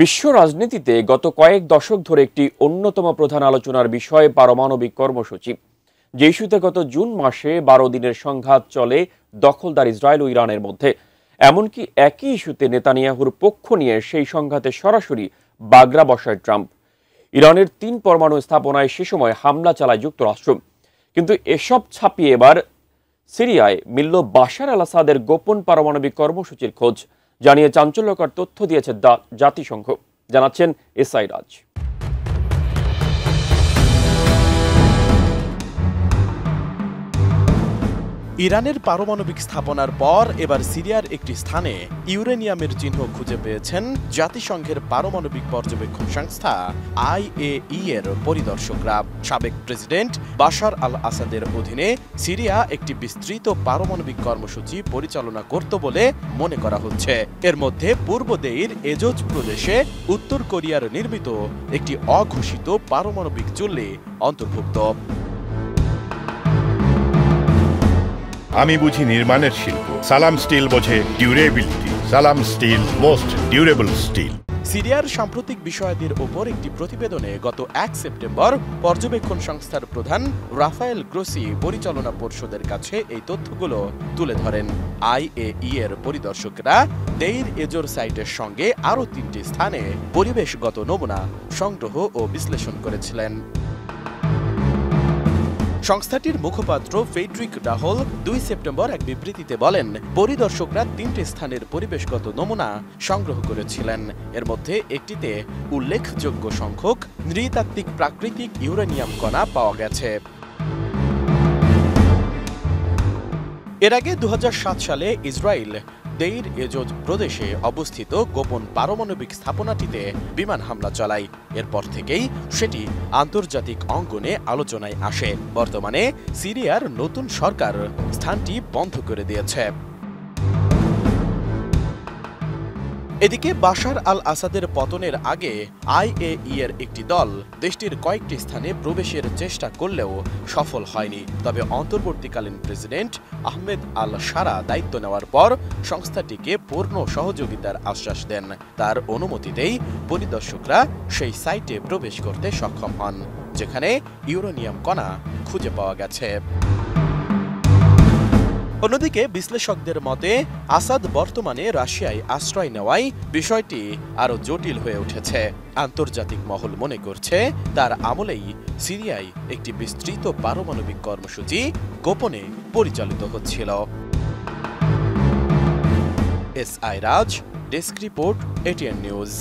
বিশ্ব রাজনীতিতে গত কয়েক দশক ধরে একটি অন্যতম প্রধান আলোচনার বিষয় পারমাণবিক কর্মসূচি। যে ইস্যুতে গত জুন মাসে 12 দিনের সংঘাত চলে দখলদার ইসরায়েল ও ইরানের মধ্যে। এমনকি একই ইস্যুতে নেতানিয়াহুর পক্ষ নিয়ে সেই সংঘাতে সরাসরি বাগড়া বসায় ট্রাম্প। ইরানের 3 পরমাণু স্থাপনায় সে সময় হামলা চালায় যুক্তরাষ্ট্র। কিন্তু এসব ছাপিয়ে এবার সিরিয়ায় মিলল বাশার আল আসাদের গোপন পারমাণবিক কর্মসূচির খোঁজ, জানিয়ে চাঞ্চল্যকর তথ্য দিয়েছে জাতিসংঘ। জানাচ্ছেন এসআই রাজ। ইরানের পারমাণবিক স্থাপনার পর এবার সিরিয়ার একটি স্থানে ইউরেনিয়ামের চিহ্ন খুঁজে পেয়েছেন জাতিসংঘের পারমাণবিক পর্যবেক্ষণ সংস্থা IAEA এর পরিদর্শকরা। সাবেক প্রেসিডেন্ট বাশার আল আসাদের অধীনে সিরিয়া একটি বিস্তৃত পারমাণবিক কর্মসূচি পরিচালনা করত বলে মনে করা হচ্ছে। এর মধ্যে পূর্ব দেইর এজোজ প্রদেশে উত্তর কোরিয়ার নির্মিত একটি অঘোষিত পারমাণবিক চুল্লি অন্তর্ভুক্ত। আমি বুঝি নির্মাণের শিল্প, সালাম স্টিল বোঝে ডিউরেবিলিটি। সালাম স্টিল, মোস্ট ডিউরেবল স্টিল। সিরিয়ার সাম্প্রতিক বিষয়াদির ওপর একটি প্রতিবেদনে গত 1 সেপ্টেম্বর পর্যবেক্ষণ সংস্থার প্রধান রাফায়েল গ্রোসি পরিচালনা পর্ষদের কাছে এই তথ্যগুলো তুলে ধরেন। IAEA এর পরিদর্শকরা দেইর এজোর সাইটের সঙ্গে আরও 3টি স্থানে পরিবেশগত নমুনা সংগ্রহ ও বিশ্লেষণ করেছিলেন। সংস্থাটির মুখপাত্র ফেডরিক ডাহল 2 সেপ্টেম্বর এক বিবৃতিতে বলেন, পরিদর্শকরা 3টি স্থানের পরিবেশগত নমুনা সংগ্রহ করেছিলেন। এর মধ্যে একটিতে উল্লেখযোগ্য সংখ্যক নৃতাত্ত্বিক প্রাকৃতিক ইউরেনিয়াম কণা পাওয়া গেছে। এর আগে 2007 সালে ইসরায়েল দেইর এজোজ প্রদেশে অবস্থিত গোপন পারমাণবিক স্থাপনাটিতে বিমান হামলা চালায়। এরপর থেকেই সেটি আন্তর্জাতিক অঙ্গনে আলোচনায় আসে। বর্তমানে সিরিয়ার নতুন সরকার স্থানটি বন্ধ করে দিয়েছে। এদিকে বাশার আল আসাদের পতনের আগে IAEA এর একটি দল দেশটির কয়েকটি স্থানে প্রবেশের চেষ্টা করলেও সফল হয়নি। তবে অন্তর্বর্তীকালীন প্রেসিডেন্ট আহমেদ আল শারা দায়িত্ব নেওয়ার পর সংস্থাটিকে পূর্ণ সহযোগিতার আশ্বাস দেন। তার অনুমতিতেই পরিদর্শকরা সেই সাইটে প্রবেশ করতে সক্ষম হন, যেখানে ইউরেনিয়াম কণা খুঁজে পাওয়া গেছে। অন্যদিকে বিশ্লেষকদের মতে আসাদ বর্তমানে রাশিয়ায় আশ্রয় নেওয়ায় বিষয়টি আরও জটিল হয়ে উঠেছে। আন্তর্জাতিক মহল মনে করছে তার আমলেই সিরিয়ায় একটি বিস্তৃত পারমাণবিক কর্মসূচি গোপনে পরিচালিত হচ্ছিল। এসআই রাজ, ডেস্ক রিপোর্ট, ATN নিউজ।